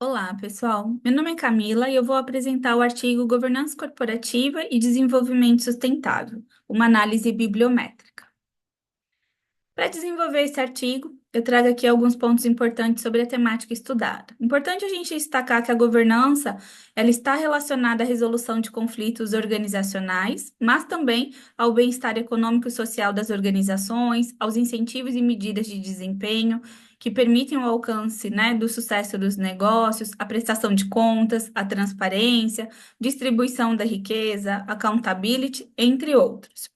Olá, pessoal. Meu nome é Camila e eu vou apresentar o artigo Governança Corporativa e Desenvolvimento Sustentável, uma análise bibliométrica. Para desenvolver esse artigo, eu trago aqui alguns pontos importantes sobre a temática estudada. Importante a gente destacar que a governança, ela está relacionada à resolução de conflitos organizacionais, mas também ao bem-estar econômico e social das organizações, aos incentivos e medidas de desempenho que permitem o alcance, né, do sucesso dos negócios, a prestação de contas, a transparência, distribuição da riqueza, accountability, entre outros.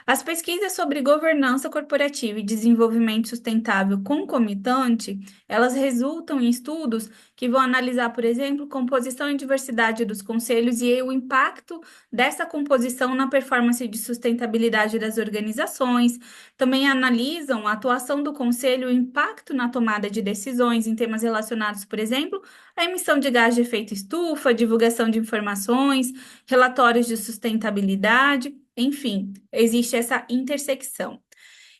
As pesquisas sobre governança corporativa e desenvolvimento sustentável concomitante, elas resultam em estudos que vão analisar, por exemplo, composição e diversidade dos conselhos e o impacto dessa composição na performance de sustentabilidade das organizações. Também analisam a atuação do conselho e o impacto na tomada de decisões em temas relacionados, por exemplo, à emissão de gás de efeito estufa, divulgação de informações, relatórios de sustentabilidade. Enfim, existe essa intersecção.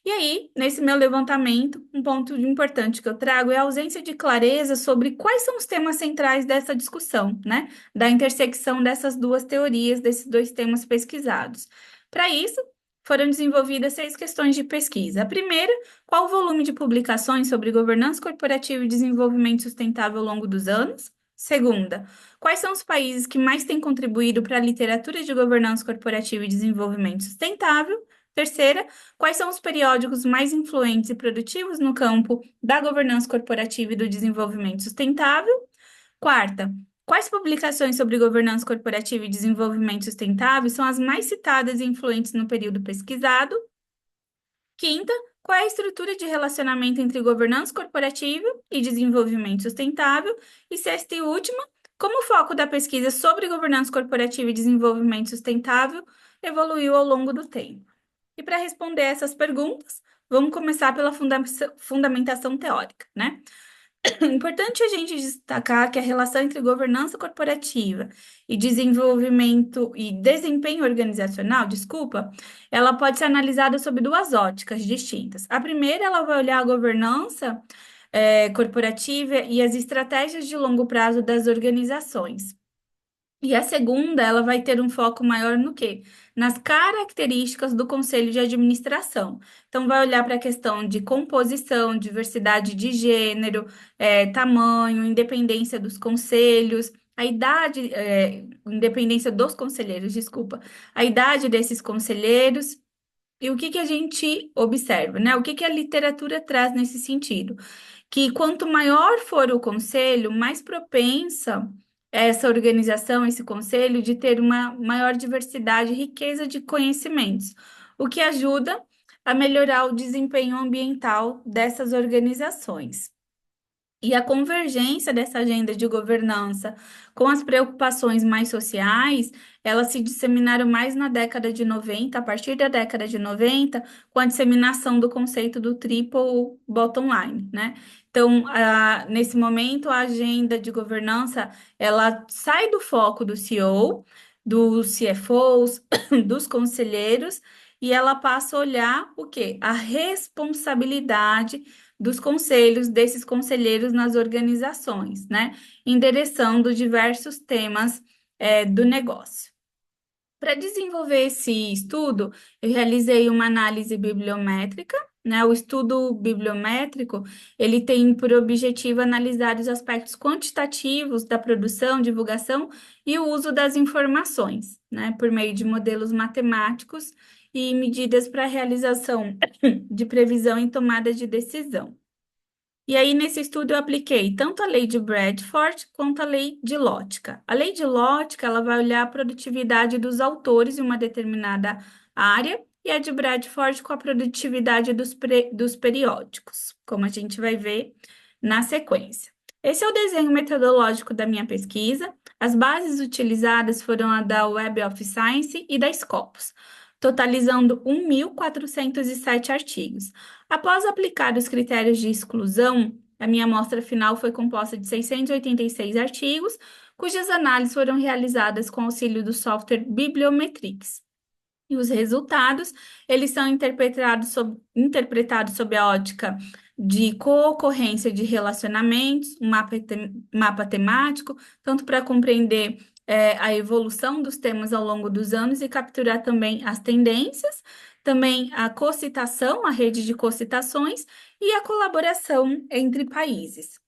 E aí, nesse meu levantamento, um ponto importante que eu trago é a ausência de clareza sobre quais são os temas centrais dessa discussão, né? Da intersecção dessas duas teorias, desses dois temas pesquisados. Para isso, foram desenvolvidas 6 questões de pesquisa. A primeira, qual o volume de publicações sobre governança corporativa e desenvolvimento sustentável ao longo dos anos? Segunda, quais são os países que mais têm contribuído para a literatura de governança corporativa e desenvolvimento sustentável? Terceira, quais são os periódicos mais influentes e produtivos no campo da governança corporativa e do desenvolvimento sustentável? Quarta, quais publicações sobre governança corporativa e desenvolvimento sustentável são as mais citadas e influentes no período pesquisado? Quinta, qual é a estrutura de relacionamento entre governança corporativa e desenvolvimento sustentável? E sexta e última, como o foco da pesquisa sobre governança corporativa e desenvolvimento sustentável evoluiu ao longo do tempo? E para responder essas perguntas, vamos começar pela fundamentação teórica, né? É importante a gente destacar que a relação entre governança corporativa e desenvolvimento e desempenho organizacional, desculpa, ela pode ser analisada sob duas óticas distintas. A primeira, ela vai olhar a governança corporativa e as estratégias de longo prazo das organizações. E a segunda, ela vai ter um foco maior no quê? Nas características do conselho de administração. Então, vai olhar para a questão de composição, diversidade de gênero, tamanho, independência dos conselhos, a idade, independência dos conselheiros, desculpa, a idade desses conselheiros. E o que que a gente observa, né? O que que a literatura traz nesse sentido? Que quanto maior for o conselho, mais propensa essa organização, esse conselho, de ter uma maior diversidade e riqueza de conhecimentos, o que ajuda a melhorar o desempenho ambiental dessas organizações. E a convergência dessa agenda de governança com as preocupações mais sociais, elas se disseminaram mais na década de 90, a partir da década de 90, com a disseminação do conceito do triple bottom line, né? Então, nesse momento, a agenda de governança, ela sai do foco do CEO, dos CFOs, dos conselheiros, e ela passa a olhar o quê? A responsabilidade dos conselhos, desses conselheiros nas organizações, né? Endereçando diversos temas, do negócio. Para desenvolver esse estudo, eu realizei uma análise bibliométrica, né? O estudo bibliométrico, ele tem por objetivo analisar os aspectos quantitativos da produção, divulgação e o uso das informações, né? Por meio de modelos matemáticos e medidas para realização de previsão e tomada de decisão. E aí, nesse estudo, eu apliquei tanto a lei de Bradford quanto a lei de Lotka. A lei de Lotka, ela vai olhar a produtividade dos autores em uma determinada área, e a de Bradford com a produtividade dos periódicos, como a gente vai ver na sequência. Esse é o desenho metodológico da minha pesquisa. As bases utilizadas foram a da Web of Science e da Scopus, totalizando 1.407 artigos. Após aplicar os critérios de exclusão, a minha amostra final foi composta de 686 artigos, cujas análises foram realizadas com auxílio do software Bibliometrics. E os resultados, eles são interpretados sob a ótica de co-ocorrência de relacionamentos, um mapa temático, tanto para compreender a evolução dos temas ao longo dos anos e capturar também as tendências, também a cocitação, a rede de cocitações e a colaboração entre países.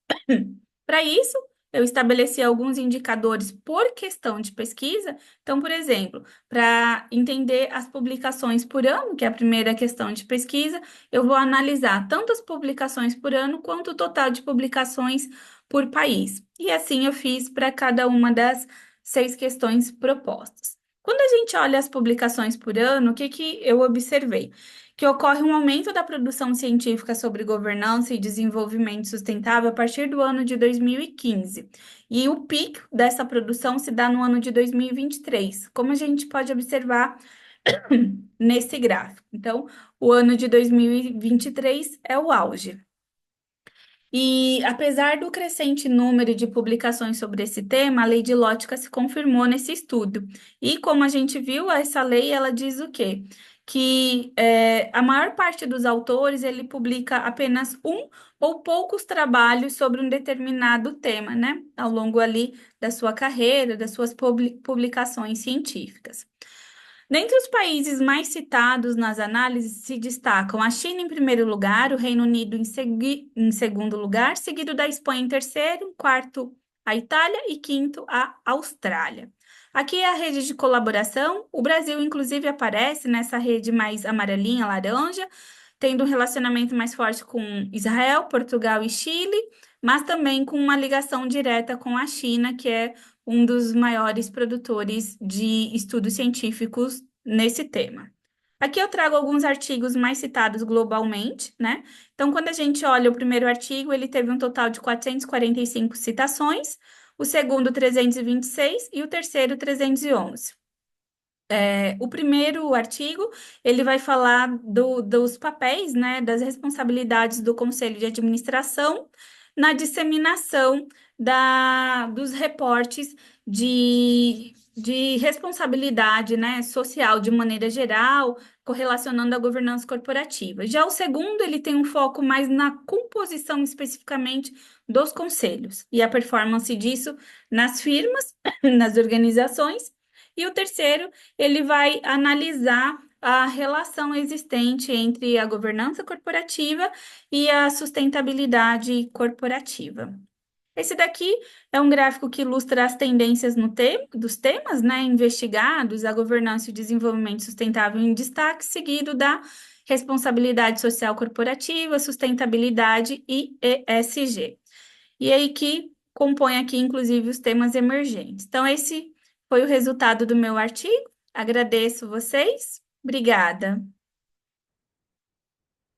Para isso, eu estabeleci alguns indicadores por questão de pesquisa. Então, por exemplo, para entender as publicações por ano, que é a primeira questão de pesquisa, eu vou analisar tanto as publicações por ano quanto o total de publicações por país. E assim eu fiz para cada uma das 6 questões propostas. Quando a gente olha as publicações por ano, o que que eu observei? Que ocorre um aumento da produção científica sobre governança e desenvolvimento sustentável a partir do ano de 2015. E o pico dessa produção se dá no ano de 2023, como a gente pode observar nesse gráfico. Então, o ano de 2023 é o auge. E apesar do crescente número de publicações sobre esse tema, a lei de Lótica se confirmou nesse estudo. E como a gente viu, essa lei ela diz o quê? Que a maior parte dos autores ele publica apenas um ou poucos trabalhos sobre um determinado tema, né? Ao longo ali da sua carreira, das suas publicações científicas. Dentre os países mais citados nas análises se destacam a China em primeiro lugar, o Reino Unido em segundo lugar, seguido da Espanha em terceiro, em quarto a Itália e quinto a Austrália. Aqui é a rede de colaboração, o Brasil inclusive aparece nessa rede mais amarelinha, laranja, tendo um relacionamento mais forte com Israel, Portugal e Chile, mas também com uma ligação direta com a China, que é um dos maiores produtores de estudos científicos nesse tema. Aqui eu trago alguns artigos mais citados globalmente, né? Então, quando a gente olha o primeiro artigo, ele teve um total de 445 citações, o segundo 326 e o terceiro 311. O primeiro artigo, ele vai falar dos papéis, né, das responsabilidades do Conselho de Administração na disseminação dos reportes de responsabilidade, né, social de maneira geral, correlacionando a governança corporativa. Já o segundo, ele tem um foco mais na composição especificamente dos conselhos e a performance disso nas firmas, nas organizações. E o terceiro, ele vai analisar a relação existente entre a governança corporativa e a sustentabilidade corporativa. Esse daqui é um gráfico que ilustra as tendências dos temas, né, investigados, a governança e o desenvolvimento sustentável em destaque, seguido da responsabilidade social corporativa, sustentabilidade e ESG. E aí que compõe aqui, inclusive, os temas emergentes. Então, esse foi o resultado do meu artigo. Agradeço vocês. Obrigada.